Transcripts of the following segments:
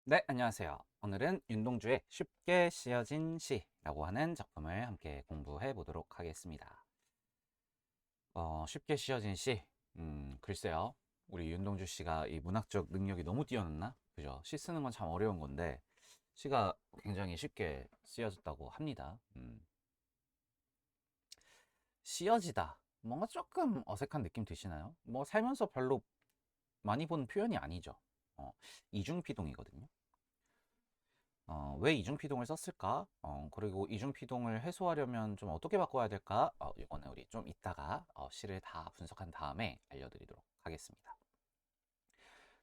네, 안녕하세요. 오늘은 윤동주의 쉽게 씌어진 시라고 하는 작품을 함께 공부해 보도록 하겠습니다. 쉽게 씌어진 시, 글쎄요. 우리 윤동주 씨가 이 문학적 능력이 너무 뛰어났나? 그죠? 시 쓰는 건 참 어려운 건데, 시가 굉장히 쉽게 쓰여졌다고 합니다. 씌어지다. 뭔가 조금 어색한 느낌 드시나요? 뭐 살면서 별로 많이 본 표현이 아니죠. 이중피동이거든요. 왜 이중피동을 썼을까? 그리고 이중피동을 해소하려면 좀 어떻게 바꿔야 될까? 이거는 우리 좀 이따가 시를 다 분석한 다음에 알려드리도록 하겠습니다.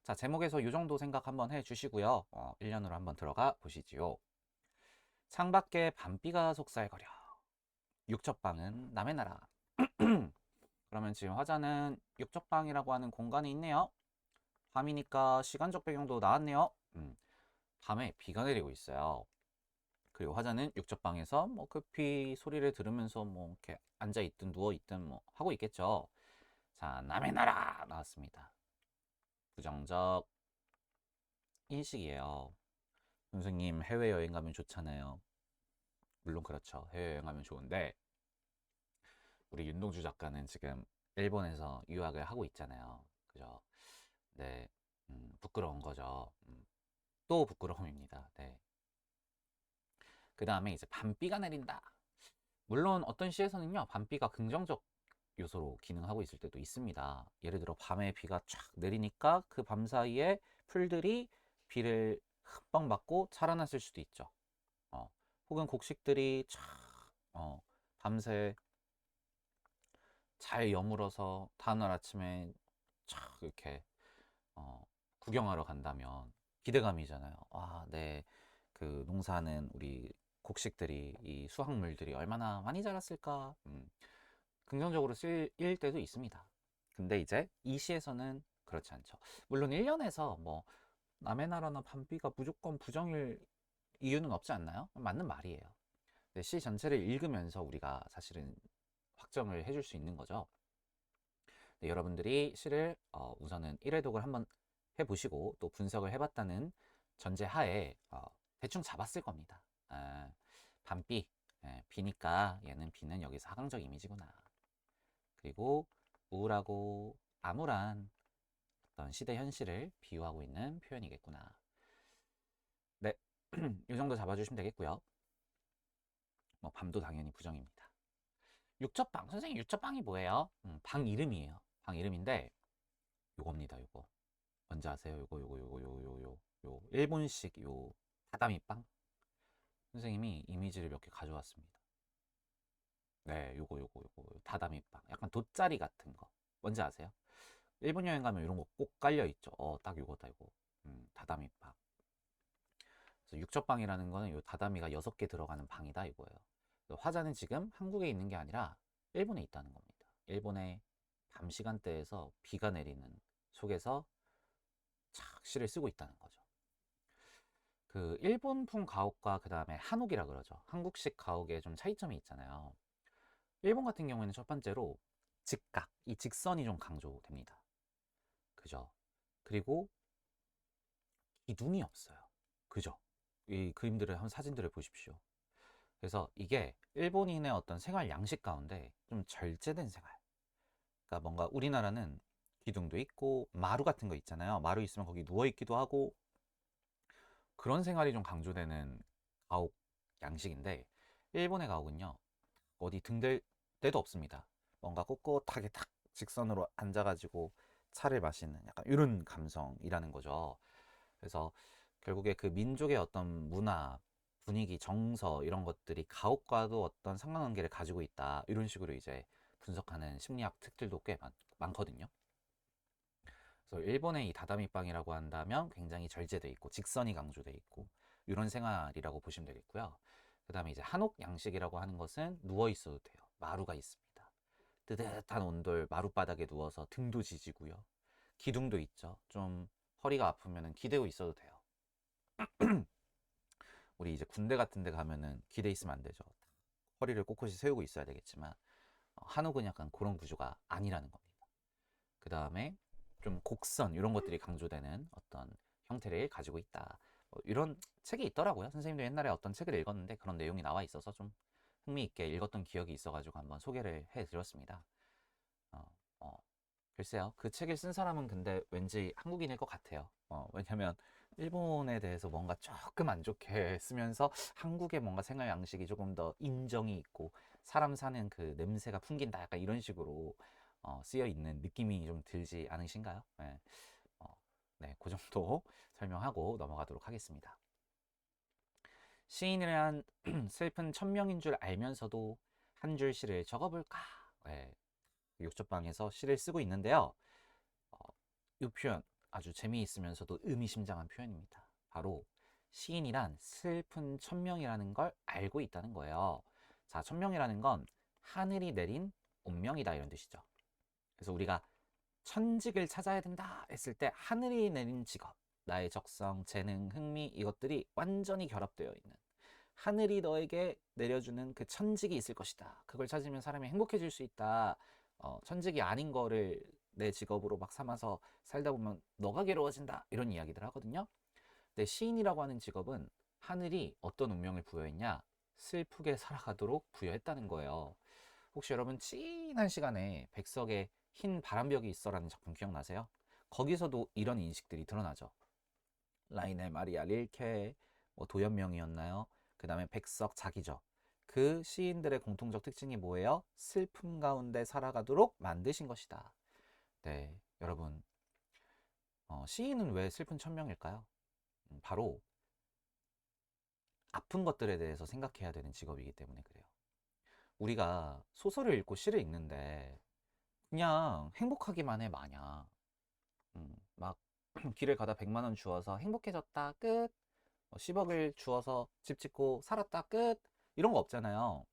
자, 제목에서 이 정도 생각 한번 해주시고요. 1년으로 한번 들어가 보시지요. 창밖에 밤비가 속살거려. 육첩방은 남의 나라. 그러면 지금 화자는 육첩방이라고 하는 공간이 있네요. 밤이니까 시간적 배경도 나왔네요. 밤에 비가 내리고 있어요. 그리고 화자는 육첩방에서 뭐 급히 소리를 들으면서 뭐 이렇게 앉아 있든 누워 있든 뭐 하고 있겠죠. 자, 남의 나라 나왔습니다. 부정적 인식이에요. 선생님 해외여행 가면 좋잖아요. 물론 그렇죠. 해외여행 가면 좋은데 우리 윤동주 작가는 지금 일본에서 유학을 하고 있잖아요. 그죠? 네, 부끄러운 거죠. 또 부끄러움입니다. 네. 그 다음에 이제 밤비가 내린다. 물론 어떤 시에서는요, 밤비가 긍정적 요소로 기능하고 있을 때도 있습니다. 예를 들어 밤에 비가 쫙 내리니까 그 밤 사이에 풀들이 비를 흠뻑 맞고 자라났을 수도 있죠. 어, 혹은 곡식들이 쫙 밤새 잘 여물어서 다음날 아침에 쫙 이렇게 어, 구경하러 간다면 기대감이잖아요. 아, 네. 그 농사는 우리 곡식들이 이 수확물들이 얼마나 많이 자랐을까? 긍정적으로 쓰일 때도 있습니다. 근데 이제 이 시에서는 그렇지 않죠. 물론 1년에서 뭐 남의 나라나 밤비가 무조건 부정일 이유는 없지 않나요? 맞는 말이에요. 근데 시 전체를 읽으면서 우리가 사실은 확정을 해줄 수 있는 거죠. 네, 여러분들이 시를 우선은 1회독을 한번 해보시고 또 분석을 해봤다는 전제하에 대충 잡았을 겁니다. 밤비, 비니까 얘는 비는 여기서 하강적 이미지구나. 그리고 우울하고 암울한 어떤 시대 현실을 비유하고 있는 표현이겠구나. 네, 이 정도 잡아주시면 되겠고요. 뭐 밤도 당연히 부정입니다. 육첩방, 선생님 육첩방이 뭐예요? 방 이름이에요. 방 이름인데 요겁니다. 요거 뭔지 아세요? 요거 일본식 요 다다미빵. 선생님이 이미지를 몇 개 가져왔습니다. 네, 요거 다다미빵. 약간 돗자리 같은 거 뭔지 아세요? 일본 여행 가면 이런 거 꼭 깔려 있죠. 딱 요거다 요거. 다다미빵. 그래서 육첩방이라는 거는 요 다다미가 6개 들어가는 방이다 이거예요. 화자는 지금 한국에 있는 게 아니라 일본에 있다는 겁니다. 일본의 밤 시간대에서 비가 내리는 속에서 착 시를 쓰고 있다는 거죠. 그 일본풍 가옥과 그 다음에 한옥이라 그러죠. 한국식 가옥에 좀 차이점이 있잖아요. 일본 같은 경우에는 첫 번째로 직각, 이 직선이 좀 강조됩니다. 그죠? 그리고 기둥이 없어요. 그죠? 이 그림들을 한번 사진들을 보십시오. 그래서 이게 일본인의 어떤 생활 양식 가운데 좀 절제된 생활. 그러니까 뭔가 우리나라는 기둥도 있고 마루 같은 거 있잖아요. 마루 있으면 거기 누워 있기도 하고 그런 생활이 좀 강조되는 가옥 양식인데 일본의 가옥은요. 어디 등댈 데도 없습니다. 뭔가 꼿꼿하게 딱 직선으로 앉아가지고 차를 마시는 약간 이런 감성이라는 거죠. 그래서 결국에 그 민족의 어떤 문화, 분위기, 정서 이런 것들이 가옥과도 어떤 상관관계를 가지고 있다. 이런 식으로 이제 분석하는 심리학 특들도 꽤 많거든요. 그래서 일본의 이 다다미빵이라고 한다면 굉장히 절제돼 있고 직선이 강조돼 있고 이런 생활이라고 보시면 되겠고요. 그 다음에 이제 한옥 양식이라고 하는 것은 누워 있어도 돼요. 마루가 있습니다. 뜨뜻한 온돌 마룻바닥에 누워서 등도 지지고요. 기둥도 있죠. 좀 허리가 아프면 기대고 있어도 돼요. 우리 이제 군대 같은 데 가면은 기대 있으면 안 되죠. 허리를 꼿꼿이 세우고 있어야 되겠지만 한옥은 약간 그런 구조가 아니라는 겁니다. 그 다음에 좀 곡선 이런 것들이 강조되는 어떤 형태를 가지고 있다. 이런 책이 있더라고요. 선생님도 옛날에 어떤 책을 읽었는데 그런 내용이 나와 있어서 좀 흥미있게 읽었던 기억이 있어가지고 한번 소개를 해드렸습니다. 어, 어, 글쎄요. 그 책을 쓴 사람은 근데 왠지 한국인일 것 같아요. 왜냐면 일본에 대해서 뭔가 조금 안 좋게 쓰면서 한국의 뭔가 생활 양식이 조금 더 인정이 있고 사람 사는 그 냄새가 풍긴다 약간 이런 식으로 쓰여 있는 느낌이 좀 들지 않으신가요? 네. 어, 네, 그 정도 설명하고 넘어가도록 하겠습니다. 시인이란 슬픈 천명인 줄 알면서도 한 줄 시를 적어볼까? 네, 욕조방에서 시를 쓰고 있는데요. 어, 이 표현 아주 재미있으면서도 의미심장한 표현입니다. 바로 시인이란 슬픈 천명이라는 걸 알고 있다는 거예요. 자, 천명이라는 건 하늘이 내린 운명이다 이런 뜻이죠. 그래서 우리가 천직을 찾아야 된다 했을 때 하늘이 내린 직업, 나의 적성, 재능, 흥미 이것들이 완전히 결합되어 있는 하늘이 너에게 내려주는 그 천직이 있을 것이다. 그걸 찾으면 사람이 행복해질 수 있다. 천직이 아닌 거를 내 직업으로 막 삼아서 살다 보면 너가 괴로워진다. 이런 이야기들 하거든요. 근데 시인이라고 하는 직업은 하늘이 어떤 운명을 부여했냐? 슬프게 살아가도록 부여했다는 거예요. 혹시 여러분 찐한 시간에 백석의 흰 바람벽이 있어라는 작품 기억나세요? 거기서도 이런 인식들이 드러나죠. 라인의 마리아 릴케, 뭐 도연명이었나요? 그 다음에 백석 자기죠. 그 시인들의 공통적 특징이 뭐예요? 슬픔 가운데 살아가도록 만드신 것이다. 네, 여러분, 시인은 왜 슬픈 천명일까요? 바로 아픈 것들에 대해서 생각해야 되는 직업이기 때문에 그래요. 우리가 소설을 읽고 시를 읽는데 그냥 행복하기만 해 마냥 막 길을 가다 100만 원 주어서 행복해졌다 끝 10억을 주어서 집 짓고 살았다 끝 이런 거 없잖아요.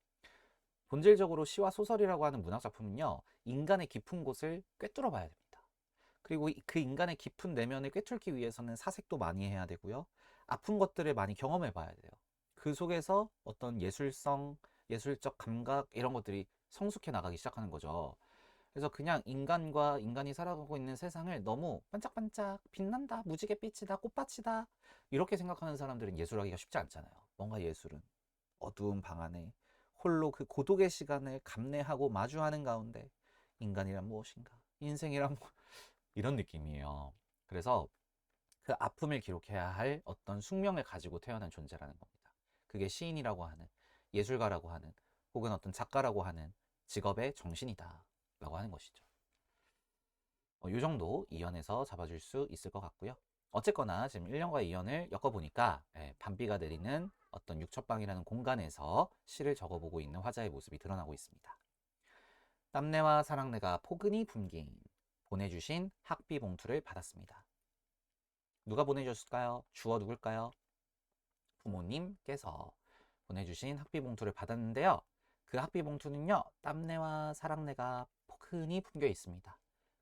본질적으로 시와 소설이라고 하는 문학 작품은요 인간의 깊은 곳을 꿰뚫어 봐야 됩니다. 그리고 그 인간의 깊은 내면을 꿰뚫기 위해서는 사색도 많이 해야 되고요 아픈 것들을 많이 경험해 봐야 돼요. 그 속에서 어떤 예술성 예술적 감각 이런 것들이 성숙해 나가기 시작하는 거죠. 그래서 그냥 인간과 인간이 살아가고 있는 세상을 너무 반짝반짝 빛난다, 무지갯빛이다, 꽃밭이다 이렇게 생각하는 사람들은 예술하기가 쉽지 않잖아요. 뭔가 예술은 어두운 방 안에 홀로 그 고독의 시간을 감내하고 마주하는 가운데 인간이란 무엇인가, 인생이란 이런 느낌이에요. 그래서 그 아픔을 기록해야 할 어떤 숙명을 가지고 태어난 존재라는 겁니다. 그게 시인이라고 하는, 예술가라고 하는, 혹은 어떤 작가라고 하는 직업의 정신이다 라고 하는 것이죠. 이 정도 이연에서 잡아줄 수 있을 것 같고요. 어쨌거나 지금 1년과 2년을 엮어보니까 밤비가 내리는 어떤 육첩방이라는 공간에서 시를 적어보고 있는 화자의 모습이 드러나고 있습니다. 땀내와 사랑내가 포근히 품긴 보내주신 학비 봉투를 받았습니다. 누가 보내주셨을까요? 주어 누굴까요? 부모님께서 보내주신 학비 봉투를 받았는데요. 그 학비 봉투는요, 땀내와 사랑내가 포근히 품겨 있습니다.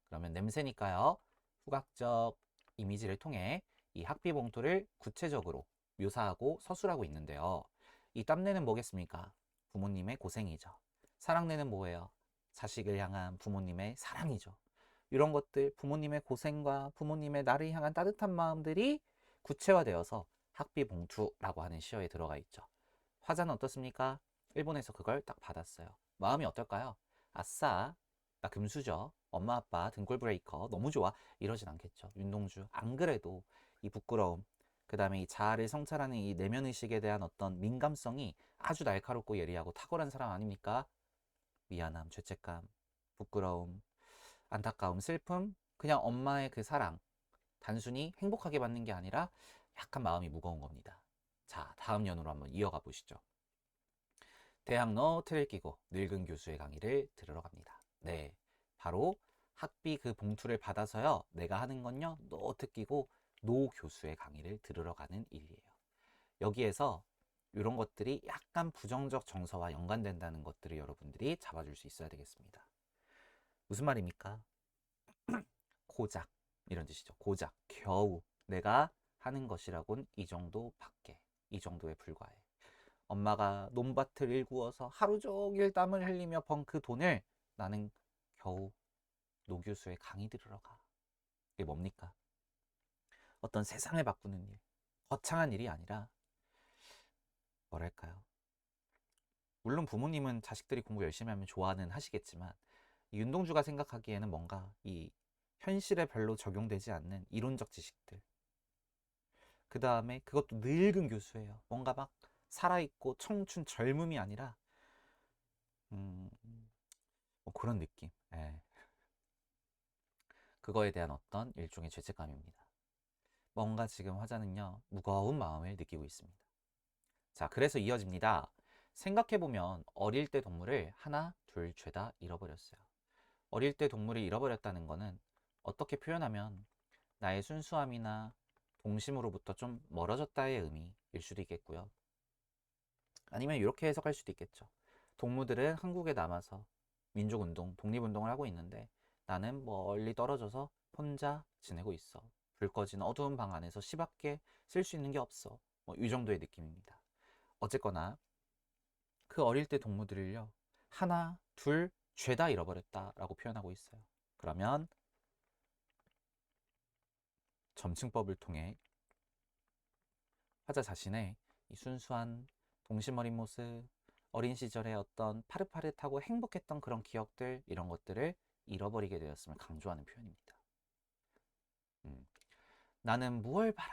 그러면 냄새니까요, 후각적 이미지를 통해 이 학비 봉투를 구체적으로 묘사하고 서술하고 있는데요. 이 땀내는 뭐겠습니까? 부모님의 고생이죠. 사랑내는 뭐예요? 자식을 향한 부모님의 사랑이죠. 이런 것들, 부모님의 고생과 부모님의 나를 향한 따뜻한 마음들이 구체화되어서 학비 봉투라고 하는 시어에 들어가 있죠. 화자는 어떻습니까? 일본에서 그걸 딱 받았어요. 마음이 어떨까요? 아싸, 나 금수저, 엄마 아빠 등골 브레이커 너무 좋아 이러진 않겠죠. 윤동주 안 그래도 이 부끄러움 그 다음에 이 자아를 성찰하는 이 내면의식에 대한 어떤 민감성이 아주 날카롭고 예리하고 탁월한 사람 아닙니까? 미안함, 죄책감, 부끄러움, 안타까움, 슬픔 그냥 엄마의 그 사랑 단순히 행복하게 받는 게 아니라 약간 마음이 무거운 겁니다. 자, 다음 연으로 한번 이어가 보시죠. 대학로 틀을 끼고 늙은 교수의 강의를 들으러 갑니다. 네, 바로 학비 그 봉투를 받아서요. 내가 하는 건요. 노트 끼고 노 교수의 강의를 들으러 가는 일이에요. 여기에서 이런 것들이 약간 부정적 정서와 연관된다는 것들을 여러분들이 잡아줄 수 있어야 되겠습니다. 무슨 말입니까? 고작 이런 뜻이죠. 고작 겨우 내가 하는 것이라곤 이 정도밖에 이 정도에 불과해. 엄마가 논밭을 일구어서 하루 종일 땀을 흘리며 번 그 돈을 나는 겨우 노 교수의 강의 들으러 가. 이게 뭡니까? 어떤 세상을 바꾸는 일, 거창한 일이 아니라 뭐랄까요? 물론 부모님은 자식들이 공부 열심히 하면 좋아는 하시겠지만 이 윤동주가 생각하기에는 뭔가 이 현실에 별로 적용되지 않는 이론적 지식들, 그 다음에 그것도 늙은 교수예요. 뭔가 막 살아있고 청춘 젊음이 아니라 음, 뭐 그런 느낌. 예. 그거에 대한 어떤 일종의 죄책감입니다. 뭔가 지금 화자는요 무거운 마음을 느끼고 있습니다. 자, 그래서 이어집니다. 생각해보면 어릴 때 동물을 하나, 둘, 죄다 잃어버렸어요. 어릴 때 동물을 잃어버렸다는 거는 어떻게 표현하면 나의 순수함이나 동심으로부터 좀 멀어졌다의 의미일 수도 있겠고요. 아니면 이렇게 해석할 수도 있겠죠. 동무들은 한국에 남아서 민족운동, 독립운동을 하고 있는데 나는 멀리 떨어져서 혼자 지내고 있어. 불 꺼진 어두운 방 안에서 시밖에 쓸 수 있는 게 없어. 뭐 이 정도의 느낌입니다. 어쨌거나 그 어릴 때 동무들을요 하나, 둘, 죄다 잃어버렸다라고 표현하고 있어요. 그러면 점층법을 통해 화자 자신의 이 순수한 동심 어린 모습, 어린 시절의 어떤 파릇파릇하고 행복했던 그런 기억들, 이런 것들을 잃어버리게 되었음을 강조하는 표현입니다. 나는 무얼 바라?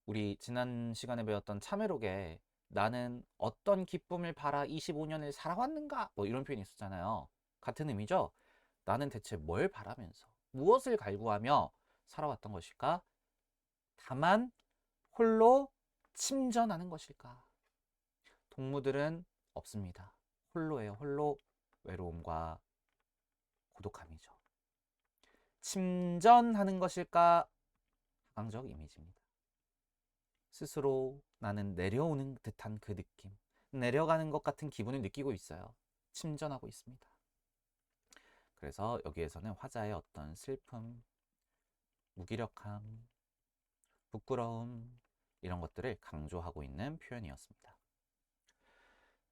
우리 지난 시간에 배웠던 참회록에 나는 어떤 기쁨을 바라 25년을 살아왔는가? 뭐 이런 표현이 있었잖아요. 같은 의미죠? 나는 대체 뭘 바라면서 무엇을 갈구하며 살아왔던 것일까? 다만 홀로 침전하는 것일까? 동무들은 없습니다. 홀로예요. 홀로. 외로움과 고독함이죠. 침전하는 것일까? 가강적 이미지입니다. 스스로 나는 내려오는 듯한 그 느낌, 내려가는 것 같은 기분을 느끼고 있어요. 침전하고 있습니다. 그래서 여기에서는 화자의 어떤 슬픔, 무기력함, 부끄러움, 이런 것들을 강조하고 있는 표현이었습니다.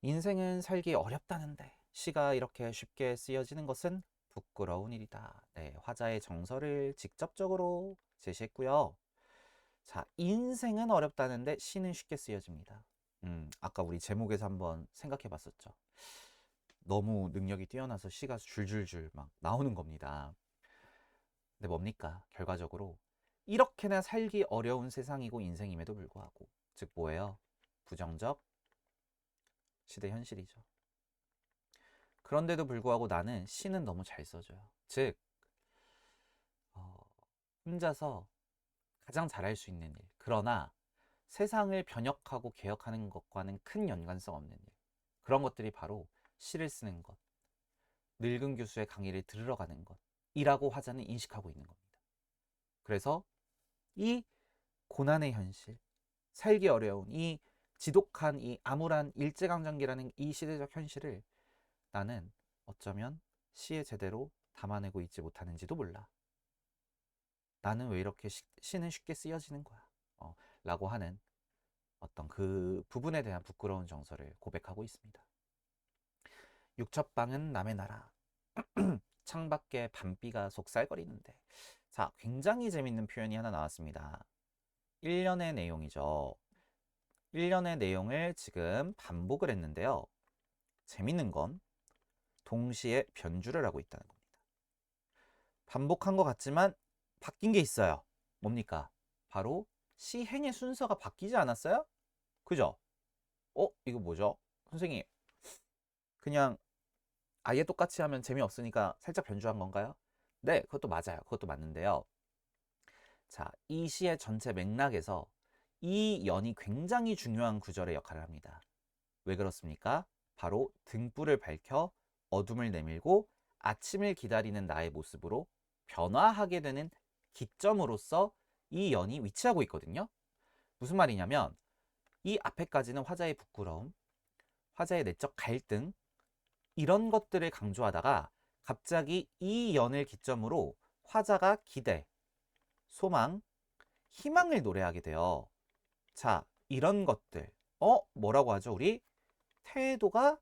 인생은 살기 어렵다는데 시가 이렇게 쉽게 쓰여지는 것은 부끄러운 일이다. 네, 화자의 정서를 직접적으로 제시했고요. 자, 인생은 어렵다는데 시는 쉽게 쓰여집니다. 아까 우리 제목에서 한번 생각해 봤었죠. 너무 능력이 뛰어나서 시가 줄줄줄 막 나오는 겁니다. 근데 뭡니까? 결과적으로 이렇게나 살기 어려운 세상이고 인생임에도 불구하고, 즉 뭐예요? 부정적 시대 현실이죠. 그런데도 불구하고 나는 시는 너무 잘 써줘요. 즉 어, 혼자서 가장 잘할 수 있는 일, 그러나 세상을 변혁하고 개혁하는 것과는 큰 연관성 없는 일, 그런 것들이 바로 시를 쓰는 것, 늙은 교수의 강의를 들으러 가는 것이라고 화자는 인식하고 있는 겁니다. 그래서 이 고난의 현실, 살기 어려운 이 지독한 이 암울한 일제강점기라는 이 시대적 현실을 나는 어쩌면 시에 제대로 담아내고 있지 못하는지도 몰라. 나는 왜 이렇게 시는 쉽게 쓰여지는 거야? 라고 하는 어떤 그 부분에 대한 부끄러운 정서를 고백하고 있습니다. 육첩방은 남의 나라. 창밖에 밤비가 속살거리는데. 자, 굉장히 재밌는 표현이 하나 나왔습니다. 1년의 내용이죠. 1년의 내용을 지금 반복을 했는데요. 재밌는 건 동시에 변주를 하고 있다는 겁니다. 반복한 것 같지만 바뀐 게 있어요. 뭡니까? 바로 시행의 순서가 바뀌지 않았어요? 그죠? 이거 뭐죠? 선생님, 그냥 아예 똑같이 하면 재미없으니까 살짝 변주한 건가요? 네, 그것도 맞아요. 그것도 맞는데요. 자, 이 시의 전체 맥락에서 이 연이 굉장히 중요한 구절의 역할을 합니다. 왜 그렇습니까? 바로 등불을 밝혀 어둠을 내밀고 아침을 기다리는 나의 모습으로 변화하게 되는 기점으로서 이 연이 위치하고 있거든요. 무슨 말이냐면 이 앞에까지는 화자의 부끄러움, 화자의 내적 갈등, 이런 것들을 강조하다가 갑자기 이 연을 기점으로 화자가 기대, 소망, 희망을 노래하게 돼요. 자, 이런 것들. 뭐라고 하죠? 우리 태도가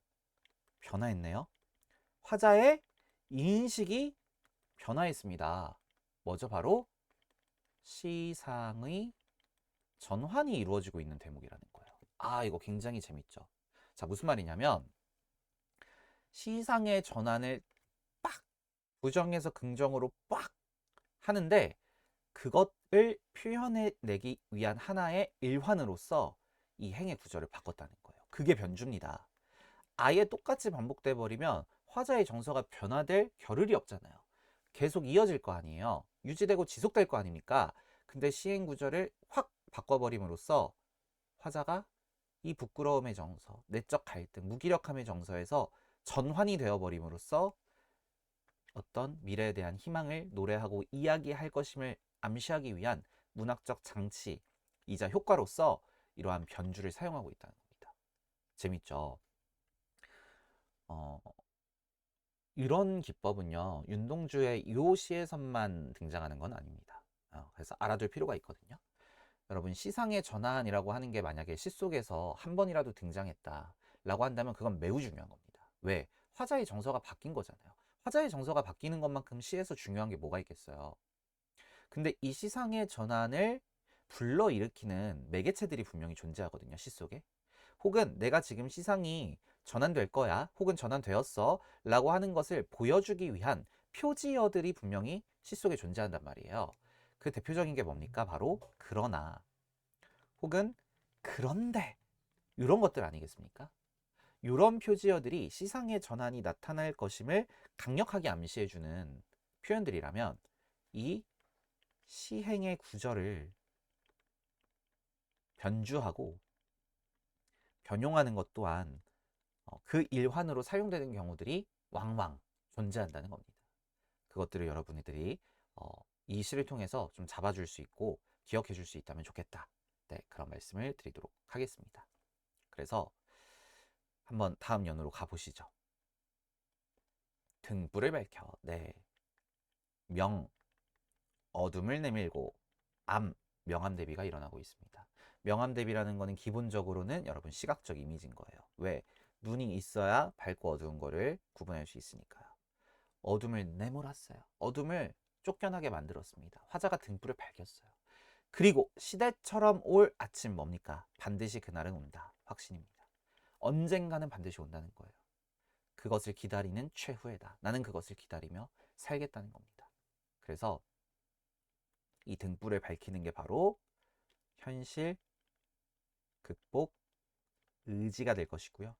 변화했네요. 화자의 인식이 변화했습니다. 뭐죠? 바로 시상의 전환이 이루어지고 있는 대목이라는 거예요. 아, 이거 굉장히 재밌죠. 자, 무슨 말이냐면 시상의 전환을 빡 부정에서 긍정으로 빡 하는데 그것을 표현해내기 위한 하나의 일환으로서 이 행의 구조를 바꿨다는 거예요. 그게 변주입니다. 아예 똑같이 반복돼 버리면 화자의 정서가 변화될 겨를이 없잖아요. 계속 이어질 거 아니에요. 유지되고 지속될 거 아닙니까? 근데 시행 구조를 확 바꿔버림으로써 화자가 이 부끄러움의 정서, 내적 갈등, 무기력함의 정서에서 전환이 되어버림으로써 어떤 미래에 대한 희망을 노래하고 이야기할 것임을 암시하기 위한 문학적 장치이자 효과로서 이러한 변주를 사용하고 있다는 겁니다. 재밌죠? 어, 이런 기법은요, 윤동주의 요 시에서만 등장하는 건 아닙니다. 그래서 알아둘 필요가 있거든요. 여러분, 시상의 전환이라고 하는 게 만약에 시 속에서 한 번이라도 등장했다라고 한다면 그건 매우 중요한 겁니다. 왜? 화자의 정서가 바뀐 거잖아요. 화자의 정서가 바뀌는 것만큼 시에서 중요한 게 뭐가 있겠어요. 근데 이 시상의 전환을 불러일으키는 매개체들이 분명히 존재하거든요, 시 속에. 혹은 내가 지금 시상이 전환될 거야, 혹은 전환되었어 라고 하는 것을 보여주기 위한 표지어들이 분명히 시 속에 존재한단 말이에요. 그 대표적인 게 뭡니까? 바로 그러나, 혹은 그런데, 이런 것들 아니겠습니까? 이런 표지어들이 시상의 전환이 나타날 것임을 강력하게 암시해주는 표현들이라면 이 시행의 구절을 변주하고 변용하는 것 또한 그 일환으로 사용되는 경우들이 왕왕 존재한다는 겁니다. 그것들을 여러분들이 이 시를 통해서 좀 잡아줄 수 있고 기억해 줄 수 있다면 좋겠다. 네, 그런 말씀을 드리도록 하겠습니다. 그래서 한번 다음 연으로 가보시죠. 등불을 밝혀. 네. 명, 어둠을 내밀고 암, 명암 대비가 일어나고 있습니다. 명암 대비라는 거는 기본적으로는 여러분 시각적 이미지인 거예요. 왜? 눈이 있어야 밝고 어두운 거를 구분할 수 있으니까요. 어둠을 내몰았어요. 어둠을 쫓겨나게 만들었습니다. 화자가 등불을 밝혔어요. 그리고 시대처럼 올 아침 뭡니까? 반드시 그날은 온다. 확신입니다. 언젠가는 반드시 온다는 거예요. 그것을 기다리는 최후에다. 나는 그것을 기다리며 살겠다는 겁니다. 그래서 이 등불을 밝히는 게 바로 현실 극복 의지가 될 것이고요.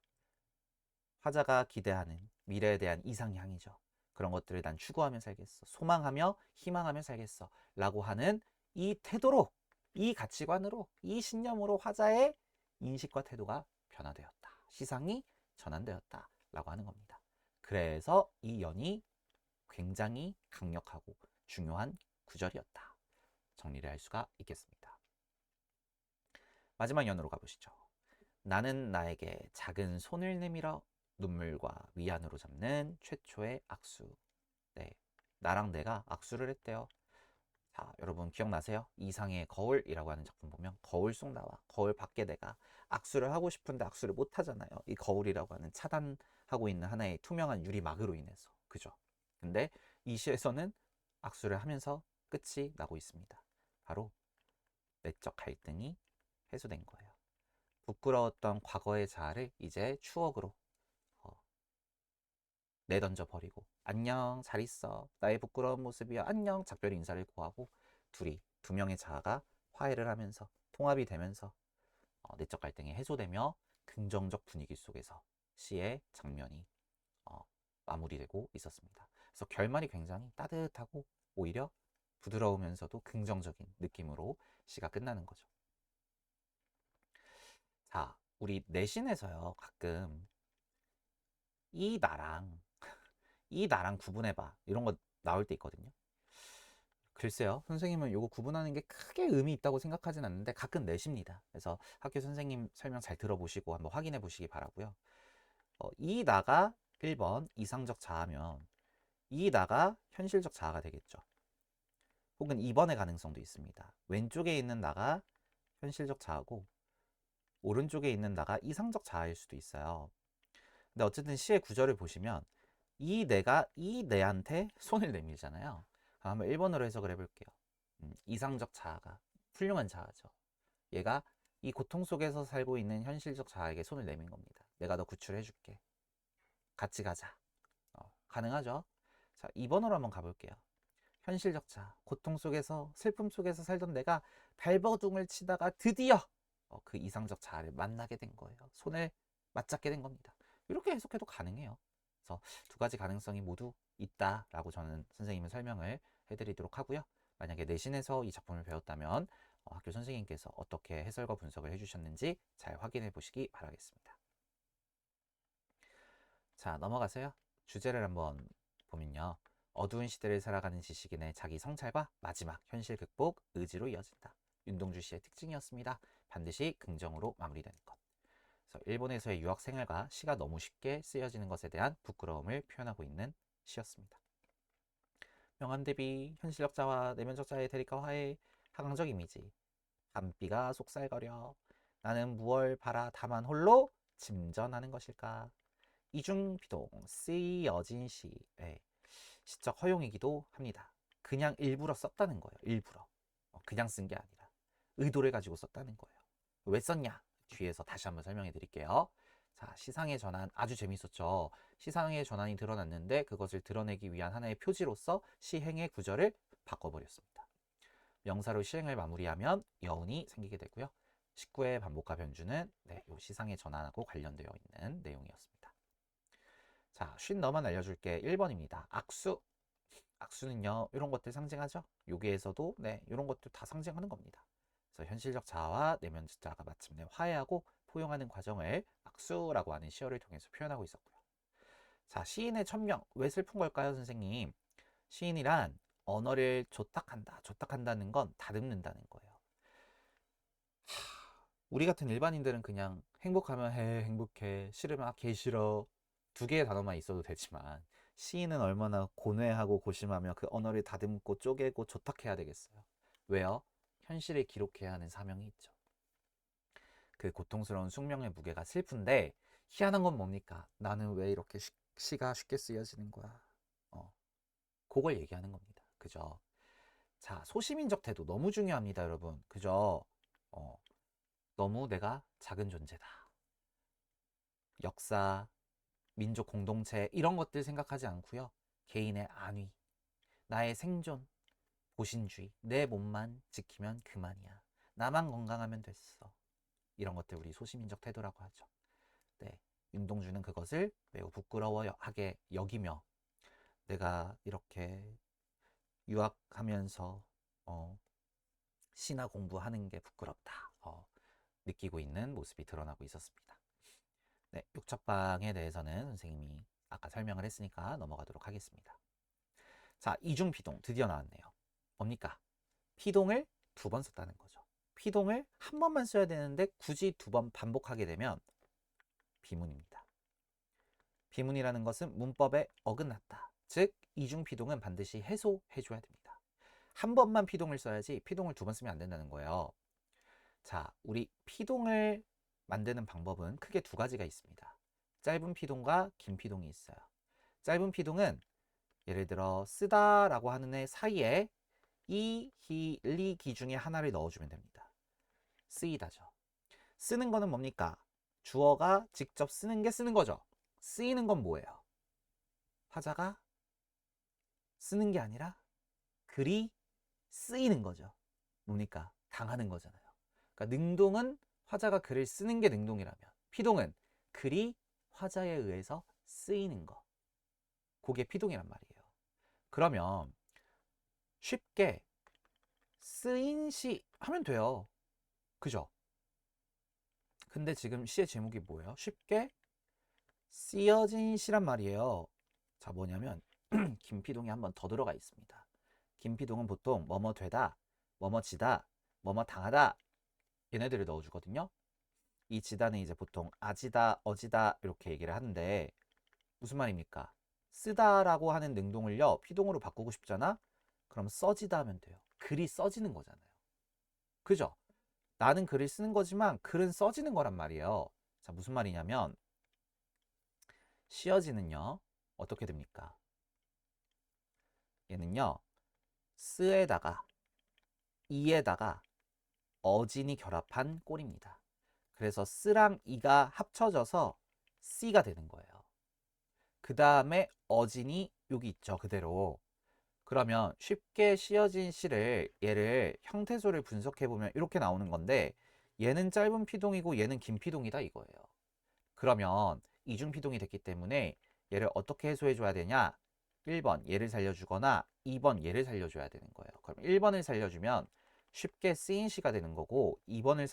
화자가 기대하는 미래에 대한 이상향이죠. 그런 것들을 난 추구하며 살겠어. 소망하며 희망하며 살겠어. 라고 하는 이 태도로, 이 가치관으로, 이 신념으로 화자의 인식과 태도가 변화되었다. 시상이 전환되었다. 라고 하는 겁니다. 그래서 이 연이 굉장히 강력하고 중요한 구절이었다. 정리를 할 수가 있겠습니다. 마지막 연으로 가보시죠. 나는 나에게 작은 손을 내밀어 눈물과 위안으로 잡는 최초의 악수. 네, 나랑 내가 악수를 했대요. 자, 여러분 기억나세요? 이상의 거울이라고 하는 작품 보면 거울 속 나와, 거울 밖에 내가 악수를 하고 싶은데 악수를 못 하잖아요. 이 거울이라고 하는 차단하고 있는 하나의 투명한 유리막으로 인해서. 그죠? 근데 이 시에서는 악수를 하면서 끝이 나고 있습니다. 바로 내적 갈등이 해소된 거예요. 부끄러웠던 과거의 자아를 이제 추억으로 내던져 버리고 안녕 잘 있어 나의 부끄러운 모습이야 안녕 작별 인사를 고하고 두 명의 자아가 화해를 하면서 통합이 되면서 내적 갈등이 해소되며 긍정적 분위기 속에서 시의 장면이 마무리되고 있었습니다. 그래서 결말이 굉장히 따뜻하고 오히려 부드러우면서도 긍정적인 느낌으로 시가 끝나는 거죠. 자, 우리 내신에서요 가끔 이 나랑 구분해봐 이런 거 나올 때 있거든요. 글쎄요, 선생님은 이거 구분하는 게 크게 의미 있다고 생각하진 않는데 가끔 내십니다. 그래서 학교 선생님 설명 잘 들어보시고 한번 확인해 보시기 바라고요. 이 나가 1번 이상적 자아면 이 나가 현실적 자아가 되겠죠. 혹은 2번의 가능성도 있습니다. 왼쪽에 있는 나가 현실적 자아고 오른쪽에 있는 나가 이상적 자아일 수도 있어요. 근데 어쨌든 시의 구절을 보시면 이 내가 이 내한테 손을 내밀잖아요. 한번 1번으로 해석을 해볼게요. 이상적 자아가 훌륭한 자아죠. 얘가 이 고통 속에서 살고 있는 현실적 자아에게 손을 내민 겁니다. 내가 너 구출해줄게. 같이 가자. 가능하죠? 자, 2번으로 한번 가볼게요. 현실적 자아, 고통 속에서 슬픔 속에서 살던 내가 발버둥을 치다가 드디어 그 이상적 자아를 만나게 된 거예요. 손을 맞잡게 된 겁니다. 이렇게 해석해도 가능해요. 그래서 두 가지 가능성이 모두 있다라고 저는 선생님은 설명을 해드리도록 하고요. 만약에 내신에서 이 작품을 배웠다면 학교 선생님께서 어떻게 해설과 분석을 해주셨는지 잘 확인해 보시기 바라겠습니다. 자, 넘어가세요. 주제를 한번 보면요. 어두운 시대를 살아가는 지식인의 자기 성찰과 마지막 현실 극복 의지로 이어진다. 윤동주 씨의 특징이었습니다. 반드시 긍정으로 마무리되는 것. 그래서 일본에서의 유학 생활과 시가 너무 쉽게 쓰여지는 것에 대한 부끄러움을 표현하고 있는 시였습니다. 명암 대비 현실적 자와 내면적 자의 대립과 화해, 하강적 이미지. 밤비가 속살거려 나는 무얼 바라 다만 홀로 짐전하는 것일까. 이중비동 쓰여진 시의 시적 허용이기도 합니다. 그냥 일부러 썼다는 거예요. 일부러. 그냥 쓴 게 아니라 의도를 가지고 썼다는 거예요. 왜 썼냐? 뒤에서 다시 한번 설명해 드릴게요. 자, 시상의 전환 아주 재밌었죠. 시상의 전환이 드러났는데 그것을 드러내기 위한 하나의 표지로서 시행의 구절을 바꿔버렸습니다. 명사로 시행을 마무리하면 여운이 생기게 되고요. 19의 반복과 변주는 요 시상의 전환하고 관련되어 있는 내용이었습니다. 자, 쉰 너만 알려줄게. 1번입니다. 악수. 악수는요, 이런 것들 상징하죠. 여기에서도 이런 것들 다 상징하는 겁니다. 그래서 현실적 자아와 내면적 자아가 마침내 화해하고 포용하는 과정을 악수라고 하는 시어를 통해서 표현하고 있었고요. 자, 시인의 천명. 왜 슬픈 걸까요, 선생님? 시인이란 언어를 조탁한다. 조탁한다는 건 다듬는다는 거예요. 우리 같은 일반인들은 그냥 행복하면 해, 행복해, 싫으면 개 싫어. 두 개의 단어만 있어도 되지만 시인은 얼마나 고뇌하고 고심하며 그 언어를 다듬고 쪼개고 조탁해야 되겠어요. 왜요? 현실을 기록해야 하는 사명이 있죠. 그 고통스러운 숙명의 무게가 슬픈데 희한한 건 뭡니까? 나는 왜 이렇게 시가 쉽게 쓰여지는 거야? 그걸 얘기하는 겁니다. 그죠? 자, 소시민적 태도 너무 중요합니다, 여러분. 그죠? 너무 내가 작은 존재다. 역사, 민족 공동체 이런 것들 생각하지 않고요. 개인의 안위, 나의 생존, 보신주의, 내 몸만 지키면 그만이야. 나만 건강하면 됐어. 이런 것들 우리 소시민적 태도라고 하죠. 네, 윤동주는 그것을 매우 부끄러워하게 여기며 내가 이렇게 유학하면서 시나 공부하는 게 부끄럽다 느끼고 있는 모습이 드러나고 있었습니다. 네, 육첩방에 대해서는 선생님이 아까 설명을 했으니까 넘어가도록 하겠습니다. 자, 이중피동 드디어 나왔네요. 뭡니까? 피동을 두 번 썼다는 거죠. 피동을 한 번만 써야 되는데 굳이 두 번 반복하게 되면 비문입니다. 비문이라는 것은 문법에 어긋났다. 즉 이중피동은 반드시 해소해줘야 됩니다. 한 번만 피동을 써야지 피동을 두 번 쓰면 안 된다는 거예요. 자, 우리 피동을 만드는 방법은 크게 두 가지가 있습니다. 짧은 피동과 긴 피동이 있어요. 짧은 피동은 예를 들어 쓰다라고 하는 애 사이에 이, 히, 리, 기 중에 하나를 넣어주면 됩니다. 쓰이다죠. 쓰는 거는 뭡니까? 주어가 직접 쓰는 게 쓰는 거죠. 쓰이는 건 뭐예요? 화자가 쓰는 게 아니라 글이 쓰이는 거죠. 뭡니까? 당하는 거잖아요. 그러니까 능동은 화자가 글을 쓰는 게 능동이라면 피동은 글이 화자에 의해서 쓰이는 거. 그게 피동이란 말이에요. 그러면 쉽게 쓰인 시 하면 돼요. 그죠? 근데 지금 시의 제목이 뭐예요? 쉽게 쓰여진 시란 말이에요. 자, 뭐냐면 김피동이 한 번 더 들어가 있습니다. 김피동은 보통 뭐뭐 되다, 뭐뭐 지다, 뭐뭐 당하다 얘네들을 넣어주거든요. 이 지다는 이제 보통 아지다, 어지다 이렇게 얘기를 하는데 무슨 말입니까? 쓰다라고 하는 능동을요 피동으로 바꾸고 싶잖아? 그럼 써지다 하면 돼요. 글이 써지는 거잖아요. 그죠? 나는 글을 쓰는 거지만 글은 써지는 거란 말이에요. 자, 무슨 말이냐면 씌어지는요 어떻게 됩니까? 얘는요 스에다가 이에다가 어진이 결합한 꼴입니다. 그래서 쓰랑 이가 합쳐져서 C가 되는 거예요. 그 다음에 어진이 여기 있죠. 그대로. 그러면 쉽게 씌어진 C를 얘를 형태소를 분석해보면 이렇게 나오는 건데 얘는 짧은 피동이고 얘는 긴 피동이다 이거예요. 그러면 이중 피동이 됐기 때문에 얘를 어떻게 해소해줘야 되냐? 1번 얘를 살려주거나 2번 얘를 살려줘야 되는 거예요. 그럼 1번을 살려주면 쉽게 쓰인 시가 되는 거고 2번을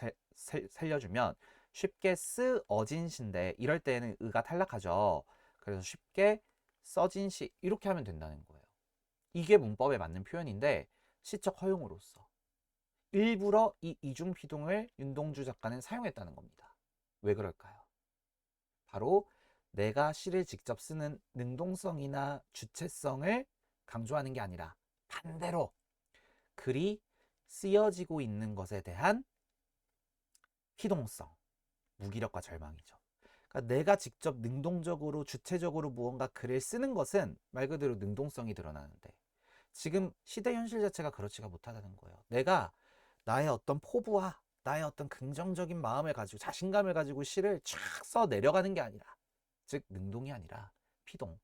살려주면 쉽게 쓰어진 시인데 이럴 때는 의가 탈락하죠. 그래서 쉽게 써진 시 이렇게 하면 된다는 거예요. 이게 문법에 맞는 표현인데 시적 허용으로서 일부러 이 이중 피동을 윤동주 작가는 사용했다는 겁니다. 왜 그럴까요? 바로 내가 시를 직접 쓰는 능동성이나 주체성을 강조하는 게 아니라 반대로 글이 쓰여지고 있는 것에 대한 희동성, 무기력과 절망이죠. 그러니까 내가 직접 능동적으로 주체적으로 무언가 글을 쓰는 것은 말 그대로 능동성이 드러나는데 지금 시대 현실 자체가 그렇지가 못하다는 거예요. 내가 나의 어떤 포부와 나의 어떤 긍정적인 마음을 가지고 자신감을 가지고 시를 쫙 써 내려가는 게 아니라 즉 능동이 아니라 피동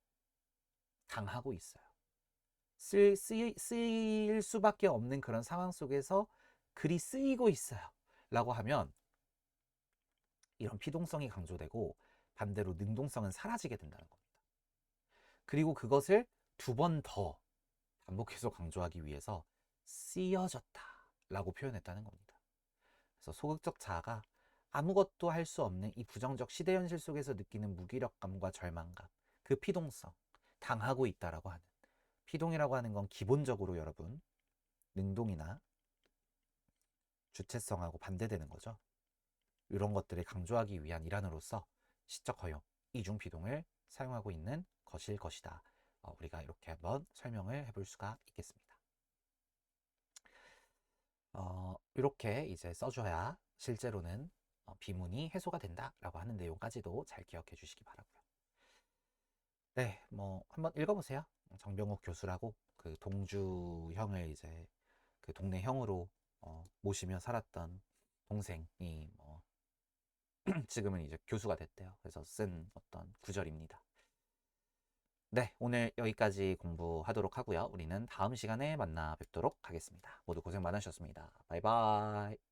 당하고 있어요. 쓰일 수밖에 없는 그런 상황 속에서 글이 쓰이고 있어요 라고 하면 이런 피동성이 강조되고 반대로 능동성은 사라지게 된다는 겁니다. 그리고 그것을 두 번 더 반복해서 강조하기 위해서 쓰여졌다 라고 표현했다는 겁니다. 그래서 소극적 자아가 아무것도 할 수 없는 이 부정적 시대 현실 속에서 느끼는 무기력감과 절망감, 그 피동성, 당하고 있다라고 하는 피동이라고 하는 건 기본적으로 여러분 능동이나 주체성하고 반대되는 거죠. 이런 것들을 강조하기 위한 일환으로서 시적 허용, 이중 피동을 사용하고 있는 것일 것이다. 우리가 이렇게 한번 설명을 해볼 수가 있겠습니다. 이렇게 이제 써줘야 실제로는 비문이 해소가 된다라고 하는 내용까지도 잘 기억해 주시기 바라고요. 네, 뭐 한번 읽어보세요. 정병욱 교수라고 그 동주 형을 이제 그 동네 형으로 모시며 살았던 동생이 뭐 지금은 이제 교수가 됐대요. 그래서 쓴 어떤 구절입니다. 네, 오늘 여기까지 공부하도록 하고요. 우리는 다음 시간에 만나 뵙도록 하겠습니다. 모두 고생 많으셨습니다. 바이바이.